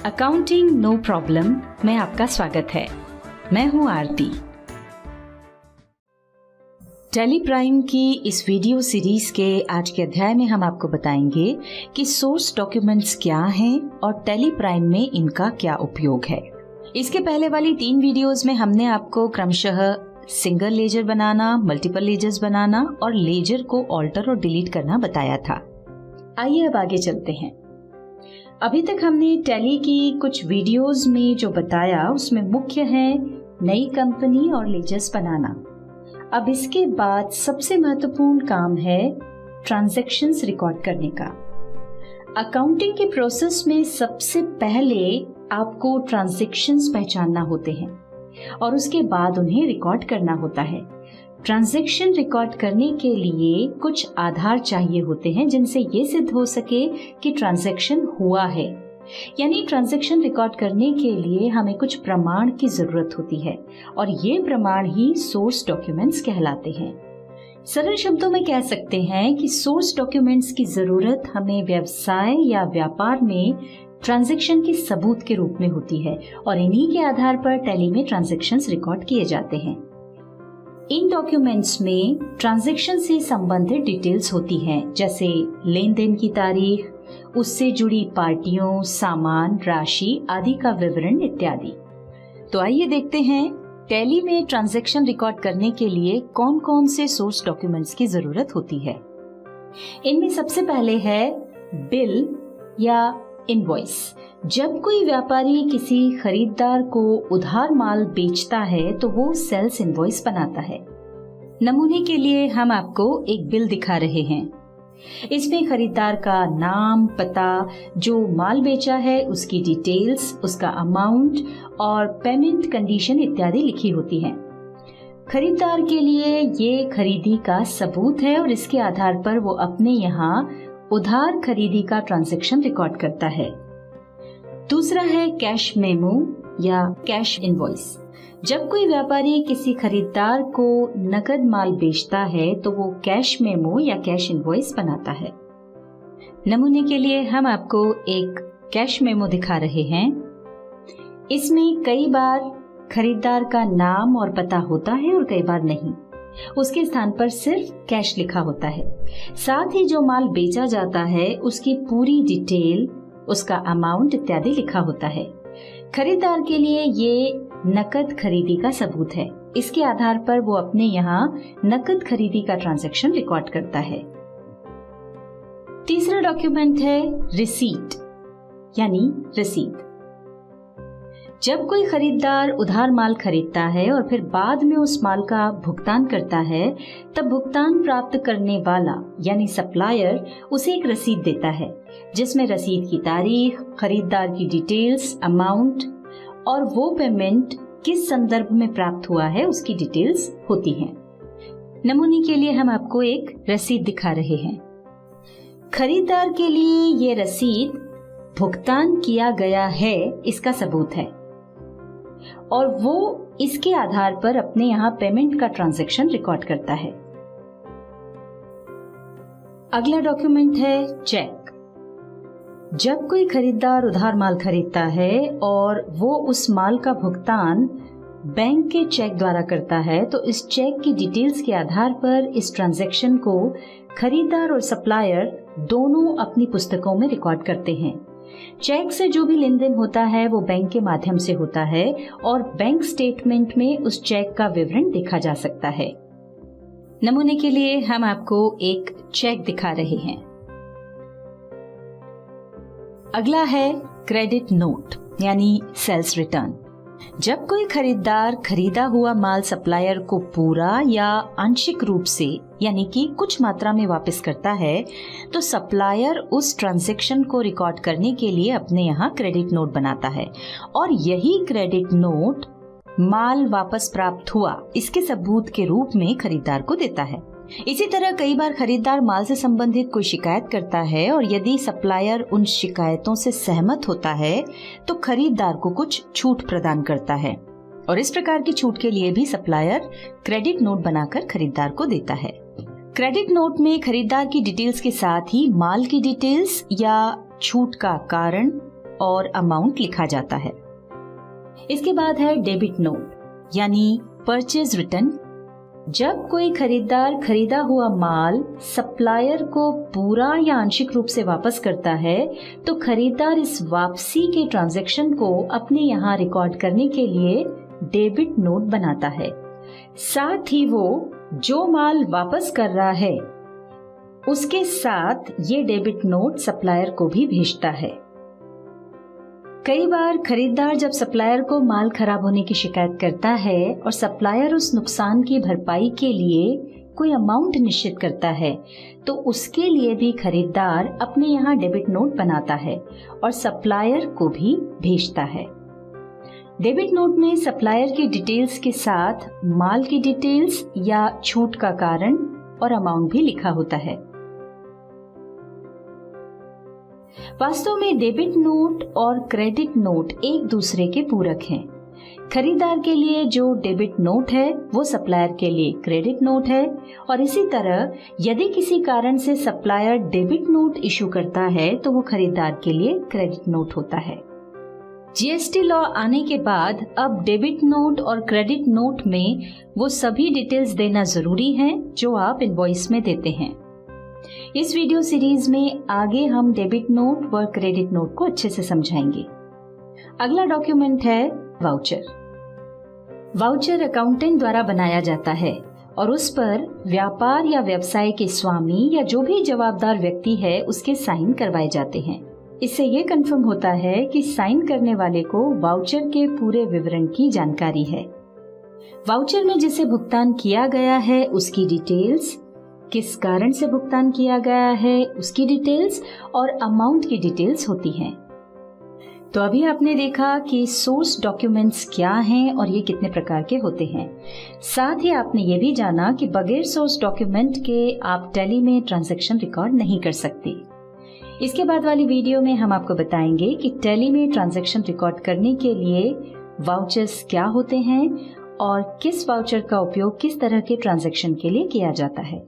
Accounting no problem में आपका स्वागत है। मैं हूं आरती। टैली प्राइम की इस वीडियो सीरीज के आज के अध्याय में हम आपको बताएंगे कि सोर्स डॉक्यूमेंट्स क्या हैं और टैली प्राइम में इनका क्या उपयोग है। इसके पहले वाली 3 वीडियोस में हमने आपको क्रमशः सिंगल लेजर बनाना, मल्टीपल लेजर्स बनाना और लेजर को ऑल्टर और डिलीट करना बताया था। आइए अब आगे चलते हैं। अभी तक हमने टैली की कुछ वीडियोस में जो बताया उसमें मुख्य है नई कंपनी और लेजर्स बनाना। अब इसके बाद सबसे महत्वपूर्ण काम है ट्रांजैक्शंस रिकॉर्ड करने का। अकाउंटिंग के प्रोसेस में सबसे पहले आपको ट्रांजैक्शंस पहचानना होते हैं और उसके बाद उन्हें रिकॉर्ड करना होता है। ट्रांजैक्शन रिकॉर्ड करने के लिए कुछ आधार चाहिए होते हैं जिनसे ये सिद्ध हो सके कि ट्रांजैक्शन हुआ है। यानी ट्रांजैक्शन रिकॉर्ड करने के लिए हमें कुछ प्रमाण की जरूरत होती है और ये प्रमाण ही सोर्स डॉक्यूमेंट्स कहलाते हैं। सरल शब्दों में कह सकते हैं कि सोर्स डॉक्यूमेंट्स की जरूरत हमें व्यवसाय या व्यापार में ट्रांजैक्शन के सबूत के रूप में होती है और इन्हीं के आधार पर टैली में ट्रांजैक्शंस रिकॉर्ड किए जाते हैं। इन डॉक्यूमेंट्स में ट्रांजैक्शन से संबंधित डिटेल्स होती हैं, जैसे लेन देन की तारीख, उससे जुड़ी पार्टियों, सामान, राशि आदि का विवरण इत्यादि। तो आइए देखते हैं टैली में ट्रांजैक्शन रिकॉर्ड करने के लिए कौन कौन से सोर्स डॉक्यूमेंट्स की जरूरत होती है। इनमें सबसे पहले है बिल या इनवॉइस। जब कोई व्यापारी किसी खरीदार को उधार माल बेचता है तो वो सेल्स इनवॉइस बनाता है। नमूने के लिए हम आपको एक बिल दिखा रहे हैं। इसमें खरीदार का नाम, पता, जो माल बेचा है उसकी डिटेल्स, उसका अमाउंट और पेमेंट कंडीशन इत्यादि लिखी होती है। खरीदार के लिए ये खरीदी का सबूत है और इसके आधार पर वो अपने यहाँ उधार खरीदी का ट्रांजैक्शन रिकॉर्ड करता है। दूसरा है कैश मेमो या कैश इनवॉइस। जब कोई व्यापारी किसी खरीदार को नकद माल बेचता है तो वो कैश मेमो या कैश इनवॉइस बनाता है। नमूने के लिए हम आपको एक कैश मेमो दिखा रहे हैं। इसमें कई बार खरीदार का नाम और पता होता है और कई बार नहीं। उसके स्थान पर सिर्फ कैश लिखा होता है। साथ ही जो माल बेचा जाता है उसकी पूरी डिटेल, उसका अमाउंट इत्यादि लिखा होता है। खरीदार के लिए ये नकद खरीदी का सबूत है। इसके आधार पर वो अपने यहाँ नकद खरीदी का ट्रांजैक्शन रिकॉर्ड करता है। तीसरा डॉक्यूमेंट है रिसीट यानी रसीद। जब कोई खरीदार उधार माल खरीदता है और फिर बाद में उस माल का भुगतान करता है, तब भुगतान प्राप्त करने वाला यानी सप्लायर उसे एक रसीद देता है जिसमें रसीद की तारीख, खरीदार की डिटेल्स, अमाउंट और वो पेमेंट किस संदर्भ में प्राप्त हुआ है उसकी डिटेल्स होती हैं। नमूने के लिए हम आपको एक रसीद दिखा रहे हैं। खरीदार के लिए ये रसीद भुगतान किया गया है इसका सबूत है और वो इसके आधार पर अपने यहाँ पेमेंट का ट्रांजैक्शन रिकॉर्ड करता है। अगला डॉक्यूमेंट है चेक। जब कोई खरीदार उधार माल खरीदता है और वो उस माल का भुगतान बैंक के चेक द्वारा करता है तो इस चेक की डिटेल्स के आधार पर इस ट्रांजैक्शन को खरीदार और सप्लायर दोनों अपनी पुस्तकों में रिकॉर्ड करते हैं। चेक से जो भी लेन देन होता है वो बैंक के माध्यम से होता है और बैंक स्टेटमेंट में उस चेक का विवरण देखा जा सकता है। नमूने के लिए हम आपको एक चेक दिखा रहे हैं। अगला है क्रेडिट नोट यानी सेल्स रिटर्न। जब कोई खरीदार खरीदा हुआ माल सप्लायर को पूरा या आंशिक रूप से यानी कि कुछ मात्रा में वापस करता है तो सप्लायर उस ट्रांजैक्शन को रिकॉर्ड करने के लिए अपने यहाँ क्रेडिट नोट बनाता है और यही क्रेडिट नोट माल वापस प्राप्त हुआ इसके सबूत के रूप में खरीदार को देता है। इसी तरह कई बार खरीदार माल से संबंधित कोई शिकायत करता है और यदि सप्लायर उन शिकायतों से सहमत होता है तो खरीदार को कुछ छूट प्रदान करता है और इस प्रकार की छूट के लिए भी सप्लायर क्रेडिट नोट बनाकर खरीदार को देता है। क्रेडिट नोट में खरीदार की डिटेल्स के साथ ही माल की डिटेल्स या छूट का कारण और अमाउंट लिखा जाता है। इसके बाद है डेबिट नोट यानी परचेज रिटर्न। जब कोई खरीदार खरीदा हुआ माल सप्लायर को पूरा या आंशिक रूप से वापस करता है तो खरीदार इस वापसी के ट्रांजैक्शन को अपने यहाँ रिकॉर्ड करने के लिए डेबिट नोट बनाता है। साथ ही वो जो माल वापस कर रहा है उसके साथ ये डेबिट नोट सप्लायर को भी भेजता है। कई बार खरीदार जब सप्लायर को माल खराब होने की शिकायत करता है और सप्लायर उस नुकसान की भरपाई के लिए कोई अमाउंट निश्चित करता है तो उसके लिए भी खरीदार अपने यहाँ डेबिट नोट बनाता है और सप्लायर को भी भेजता है। डेबिट नोट में सप्लायर की डिटेल्स के साथ माल की डिटेल्स या छूट का कारण और अमाउंट भी लिखा होता है। वास्तव में डेबिट नोट और क्रेडिट नोट एक दूसरे के पूरक हैं। खरीदार के लिए जो डेबिट नोट है वो सप्लायर के लिए क्रेडिट नोट है और इसी तरह यदि किसी कारण से सप्लायर डेबिट नोट इशू करता है तो वो खरीदार के लिए क्रेडिट नोट होता है। जीएसटी लॉ आने के बाद अब डेबिट नोट और क्रेडिट नोट में वो सभी डिटेल्स देना जरूरी है जो आप इनवॉइस में देते हैं। इस वीडियो सीरीज में आगे हम डेबिट नोट व क्रेडिट नोट को अच्छे से समझाएंगे। अगला डॉक्यूमेंट है वाउचर। वाउचर अकाउंटेंट द्वारा बनाया जाता है और उस पर व्यापार या व्यवसाय के स्वामी या जो भी जवाबदार व्यक्ति है उसके साइन करवाए जाते हैं। इससे ये कंफर्म होता है कि साइन करने वाले को वाउचर के पूरे विवरण की जानकारी है। वाउचर में जिसे भुगतान किया गया है उसकी डिटेल्स, किस कारण से भुगतान किया गया है उसकी डिटेल्स और अमाउंट की डिटेल्स होती हैं। तो अभी आपने देखा कि सोर्स डॉक्यूमेंट्स क्या हैं और ये कितने प्रकार के होते हैं। साथ ही आपने ये भी जाना कि बगैर सोर्स डॉक्यूमेंट के आप टैली में ट्रांजैक्शन रिकॉर्ड नहीं कर सकते। इसके बाद वाली वीडियो में हम आपको बताएंगे कि टैली में ट्रांजैक्शन रिकॉर्ड करने के लिए वाउचर्स क्या होते हैं और किस वाउचर का उपयोग किस तरह के ट्रांजैक्शन के लिए किया जाता है।